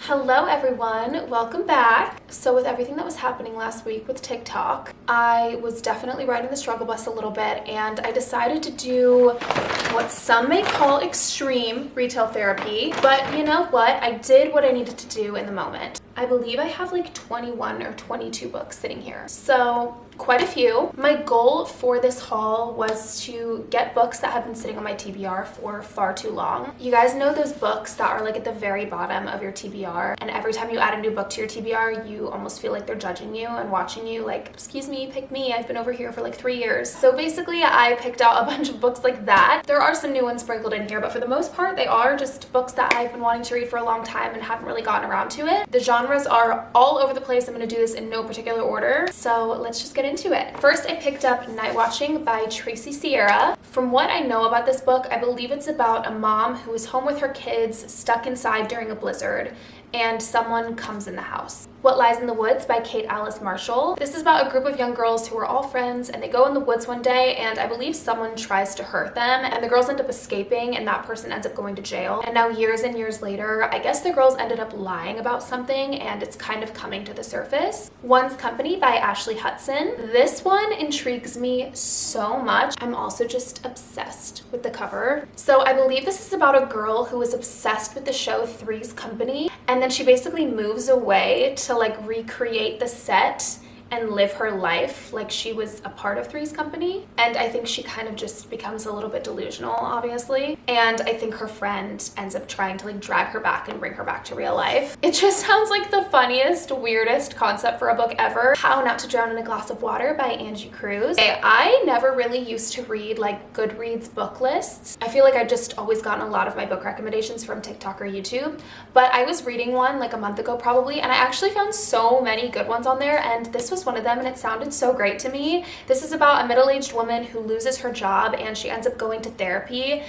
Hello everyone, welcome back. So with everything that was happening last week with TikTok, I was definitely riding the struggle bus a little bit, and I decided to do what some may call extreme retail therapy, but you know what? I did what I needed to do in the moment. I believe I have like 21 or 22 books sitting here. So quite a few. My goal for this haul was to get books that have been sitting on my TBR for far too long. You guys know those books that are like at the very bottom of your TBR, and every time you add a new book to your TBR, you almost feel like they're judging you and watching you like, excuse me, pick me, I've been over here for like 3 years. So basically I picked out a bunch of books like that. There are some new ones sprinkled in here, but for the most part they are just books that I've been wanting to read for a long time and haven't really gotten around to it. The genres are all over the place. I'm going to do this in no particular order, so let's just get into it. First, I picked up Night Watching by Tracy Sierra. From what I know about this book, I believe it's about a mom who is home with her kids, stuck inside during a blizzard, and someone comes in the house. What Lies in the Woods by Kate Alice Marshall. This is about a group of young girls who are all friends, and they go in the woods one day, and I believe someone tries to hurt them, and the girls end up escaping, and that person ends up going to jail. And now years and years later, I guess the girls ended up lying about something, and it's kind of coming to the surface. One's Company by Ashley Hudson. This one intrigues me so much. I'm also just obsessed with the cover. So I believe this is about a girl who is obsessed with the show Three's Company, and then she basically moves away to like recreate the set and live her life like she was a part of Three's Company. And I think she kind of just becomes a little bit delusional, obviously. And I think her friend ends up trying to like drag her back and bring her back to real life. It just sounds like the funniest, weirdest concept for a book ever. How Not to Drown in a Glass of Water by Angie Cruz. Okay, I never really used to read like Goodreads book lists. I feel like I just always gotten a lot of my book recommendations from TikTok or YouTube. But I was reading one like a month ago probably, and I actually found so many good ones on there, and this was one of them, and it sounded so great to me. This is about a middle-aged woman who loses her job and she ends up going to therapy.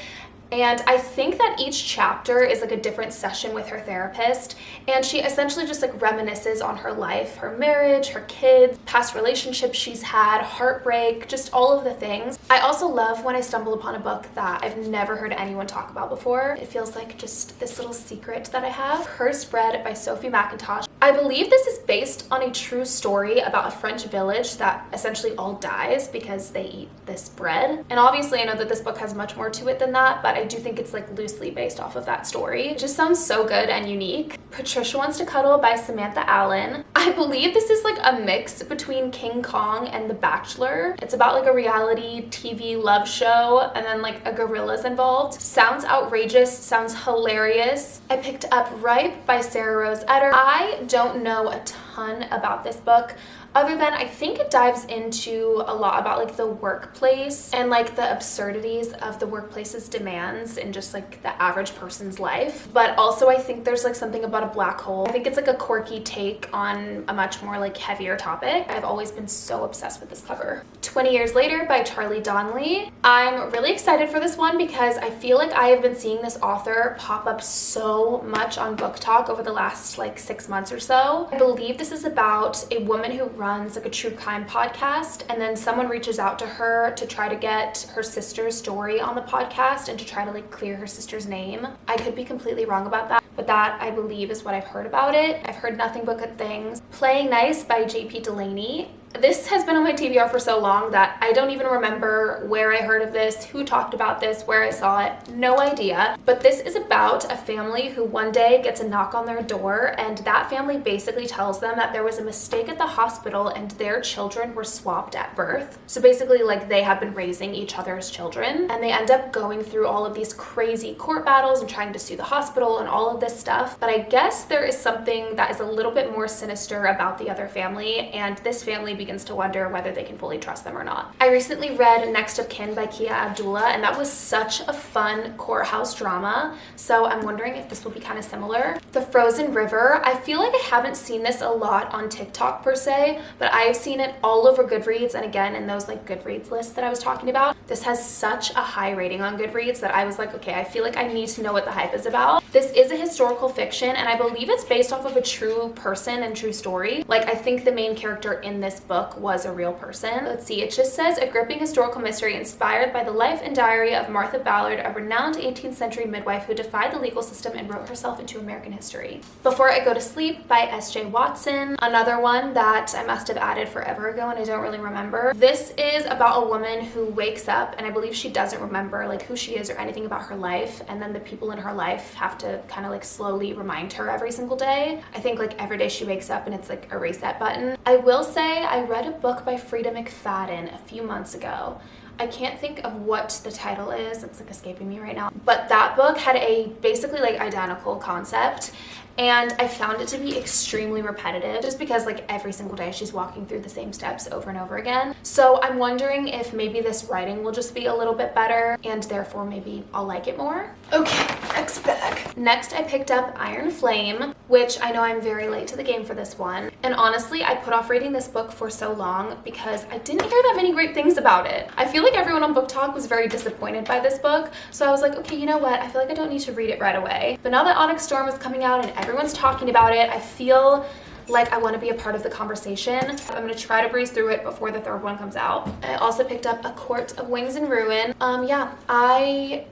And I think that each chapter is like a different session with her therapist, and she essentially just like reminisces on her life, her marriage, her kids, past relationships she's had, heartbreak, just all of the things. I also love when I stumble upon a book that I've never heard anyone talk about before. It feels like just this little secret that I have. Cursed Bread by Sophie McIntosh. I believe this is based on a true story about a French village that essentially all dies because they eat this bread. And obviously I know that this book has much more to it than that, but I do think it's like loosely based off of that story. It just sounds so good and unique. Patricia Wants to Cuddle by Samantha Allen. I believe this is like a mix between King Kong and The Bachelor. It's about like a reality TV love show, and then like a gorilla's involved. Sounds outrageous, sounds hilarious. I picked up Ripe by Sarah Rose Etter. I don't know a ton about this book, other than I think it dives into a lot about like the workplace and like the absurdities of the workplace's demands in just like the average person's life. But also I think there's like something about a black hole. I think it's like a quirky take on a much more like heavier topic. I've always been so obsessed with this cover. 20 Years Later by Charlie Donnelly. I'm really excited for this one because I feel like I have been seeing this author pop up so much on Book Talk over the last like 6 months or so. I believe this is about a woman who runs like a true crime podcast, and then someone reaches out to her to try to get her sister's story on the podcast and to try to like clear her sister's name. I could be completely wrong about that, but that I believe is what I've heard about it. I've heard nothing but good things. Playing Nice by JP Delaney. This has been on my TBR for so long that I don't even remember where I heard of this, who talked about this, where I saw it, no idea. But this is about a family who one day gets a knock on their door, and that family basically tells them that there was a mistake at the hospital and their children were swapped at birth. So basically like they have been raising each other's children, and they end up going through all of these crazy court battles and trying to sue the hospital and all of this stuff. But I guess there is something that is a little bit more sinister about the other family, and this family begins to wonder whether they can fully trust them or not. I recently read Next of Kin by Kia Abdullah, and that was such a fun courthouse drama, so I'm wondering if this will be kind of similar. The Frozen River. I feel like I haven't seen this a lot on TikTok per se, but I've seen it all over Goodreads, and again in those like Goodreads lists that I was talking about. This has such a high rating on Goodreads that I was like, okay, I feel like I need to know what the hype is about. This is a historical fiction, and I believe it's based off of a true person and true story. Like I think the main character in this book was a real person. Let's see, it just says, a gripping historical mystery inspired by the life and diary of Martha Ballard, a renowned 18th century midwife who defied the legal system and wrote herself into American history. Before I Go to Sleep by S.J. Watson, another one that I must have added forever ago and I don't really remember. This is about a woman who wakes up and I believe she doesn't remember like who she is or anything about her life, and then the people in her life have to kind of like slowly remind her every single day. I think like every day she wakes up and it's like a reset button. I will say I read a book by Frida McFadden a few months ago. I can't think of what the title is, it's like escaping me right now, but that book had a basically like identical concept, and I found it to be extremely repetitive just because like every single day she's walking through the same steps over and over again. So I'm wondering if maybe this writing will just be a little bit better and therefore maybe I'll like it more. Okay, next bag. Next I picked up Iron Flame, which I know I'm very late to the game for this one. And honestly, I put off reading this book for so long because I didn't hear that many great things about it. I feel like everyone on Book Talk was very disappointed by this book. So I was like, okay, you know what? I feel like I don't need to read it right away. But now that Onyx Storm is coming out and everyone's talking about it, I feel like I want to be a part of the conversation. I'm going to try to breeze through it before the third one comes out. I also picked up A Court of Wings and Ruin. Yeah, I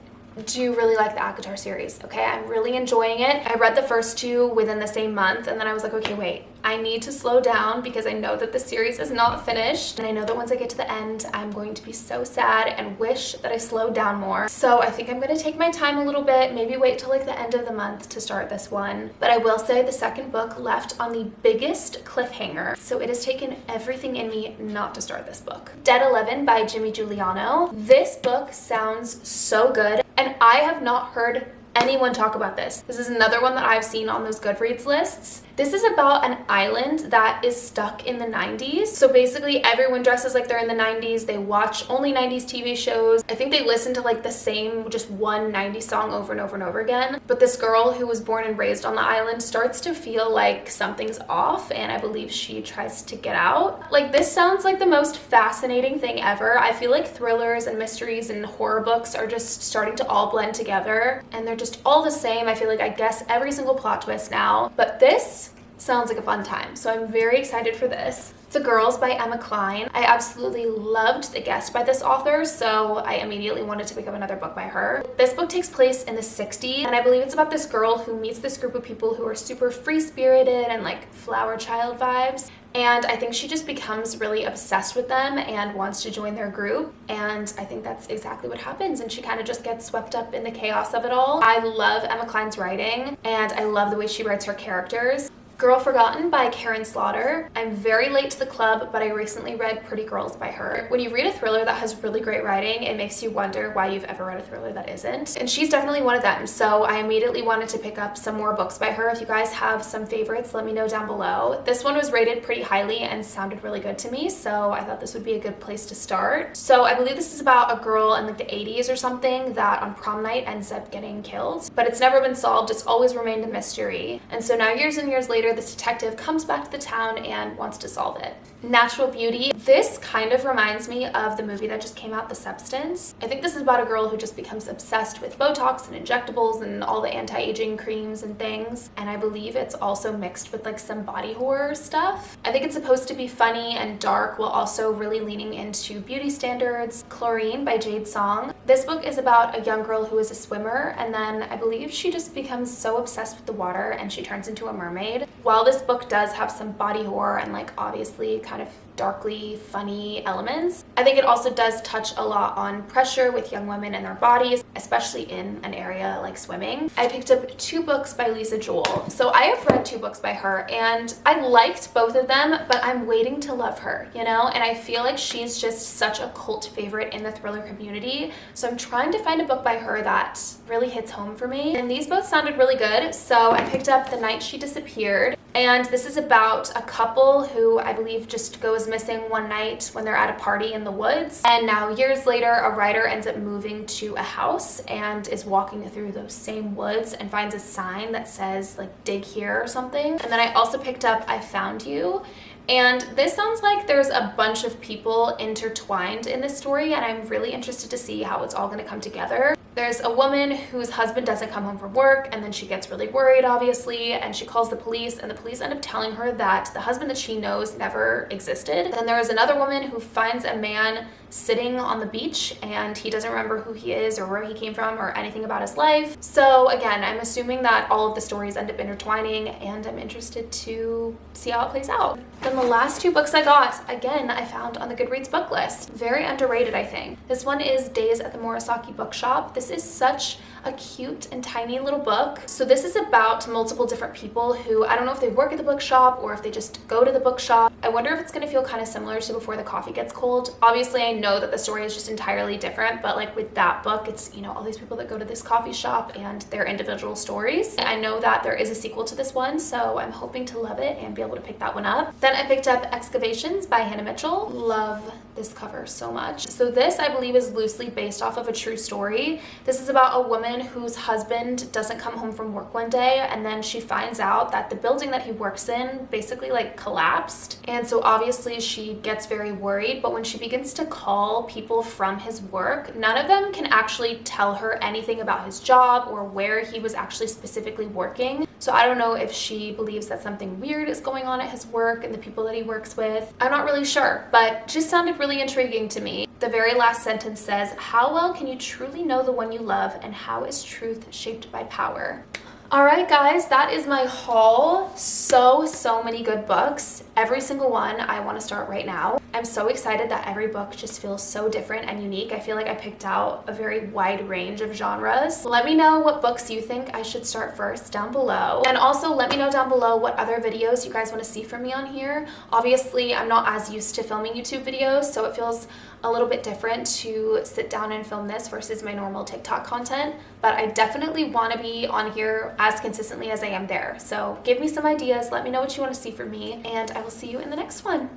do really like the ACOTAR series, okay? I'm really enjoying it. I read the first two within the same month and then I was like, okay, wait, I need to slow down because I know that the series is not finished, and I know that once I get to the end, I'm going to be so sad and wish that I slowed down more. So I think I'm going to take my time a little bit, maybe wait till like the end of the month to start this one. But I will say the second book left on the biggest cliffhanger, so it has taken everything in me not to start this book. Dead 11 by Jimmy Giuliano. This book sounds so good, and I have not heard anyone talk about this. This is another one that I've seen on those Goodreads lists. This is about an island that is stuck in the 90s. So basically everyone dresses like they're in the 90s. They watch only 90s TV shows. I think they listen to like the same just one 90s song over and over and over again. But this girl who was born and raised on the island starts to feel like something's off, and I believe she tries to get out. Like, this sounds like the most fascinating thing ever. I feel like thrillers and mysteries and horror books are just starting to all blend together and they're just all the same. I feel like I guess every single plot twist now, but this sounds like a fun time, so I'm very excited for this. The Girls by Emma Cline. I absolutely loved The Guest by this author, so I immediately wanted to pick up another book by her. This book takes place in the 60s, and I believe it's about this girl who meets this group of people who are super free-spirited and like flower child vibes. And I think she just becomes really obsessed with them and wants to join their group. And I think that's exactly what happens. And she kind of just gets swept up in the chaos of it all. I love Emma Cline's writing, and I love the way she writes her characters. Girl Forgotten by Karen Slaughter. I'm very late to the club, but I recently read Pretty Girls by her. When you read a thriller that has really great writing, it makes you wonder why you've ever read a thriller that isn't. And she's definitely one of them, so I immediately wanted to pick up some more books by her. If you guys have some favorites, let me know down below. This one was rated pretty highly and sounded really good to me, so I thought this would be a good place to start. So I believe this is about a girl in like the 80s or something that on prom night ends up getting killed, but it's never been solved. It's always remained a mystery. And so now years and years later, this detective comes back to the town and wants to solve it. Natural Beauty. This kind of reminds me of the movie that just came out, The Substance. I think this is about a girl who just becomes obsessed with Botox and injectables and all the anti-aging creams and things. And I believe it's also mixed with like some body horror stuff. I think it's supposed to be funny and dark while also really leaning into beauty standards. Chlorine by Jade Song. This book is about a young girl who is a swimmer, and then I believe she just becomes so obsessed with the water and she turns into a mermaid. While this book does have some body horror and like obviously kind of darkly funny elements, I think it also does touch a lot on pressure with young women and their bodies, especially in an area like swimming. I picked up 2 books by Lisa Joel. So I have read 2 books by her and I liked both of them, but I'm waiting to love her, you know? And I feel like she's just such a cult favorite in the thriller community. So I'm trying to find a book by her that really hits home for me. And these both sounded really good. So I picked up The Night She Disappeared. And this is about a couple who I believe just goes missing one night when they're at a party in the woods. And now years later, a writer ends up moving to a house and is walking through those same woods and finds a sign that says like dig here or something. And then I also picked up I Found You. And this sounds like there's a bunch of people intertwined in this story, and I'm really interested to see how it's all going to come together. There's a woman whose husband doesn't come home from work, and then she gets really worried, obviously, and she calls the police, and the police end up telling her that the husband that she knows never existed. Then there is another woman who finds a man sitting on the beach, and he doesn't remember who he is or where he came from or anything about his life. So again, I'm assuming that all of the stories end up intertwining, and I'm interested to see how it plays out. Then the last two books I got, again, I found on the Goodreads book list. Very underrated, I think. This one is Days at the Morisaki Bookshop. This is such a cute and tiny little book. So this is about multiple different people who, I don't know if they work at the bookshop or if they just go to the bookshop. I wonder if it's going to feel kind of similar to Before the Coffee Gets Cold. Obviously, I know that the story is just entirely different, but like with that book, it's, you know, all these people that go to this coffee shop and their individual stories. I know that there is a sequel to this one, so I'm hoping to love it and be able to pick that one up. Then I picked up Excavations by Hannah Mitchell. Love this cover so much. So this, I believe, is loosely based off of a true story. This is about a woman whose husband doesn't come home from work one day, and then she finds out that the building that he works in basically like collapsed. And so obviously she gets very worried, but when she begins to call people from his work, none of them can actually tell her anything about his job or where he was actually specifically working. So I don't know if she believes that something weird is going on at his work and the people that he works with. I'm not really sure, but just sounded really intriguing to me. The very last sentence says, "How well can you truly know the one you love, and how is truth shaped by power?" All right, guys, that is my haul. So many good books. Every single one I want to start right now. I'm so excited that every book just feels so different and unique. I feel like I picked out a very wide range of genres. Let me know what books you think I should start first down below. And also let me know down below what other videos you guys want to see from me on here. Obviously, I'm not as used to filming YouTube videos, so it feels a little bit different to sit down and film this versus my normal TikTok content, but I definitely want to be on here as consistently as I am there. So give me some ideas, let me know what you want to see from me, and I will see you in the next one.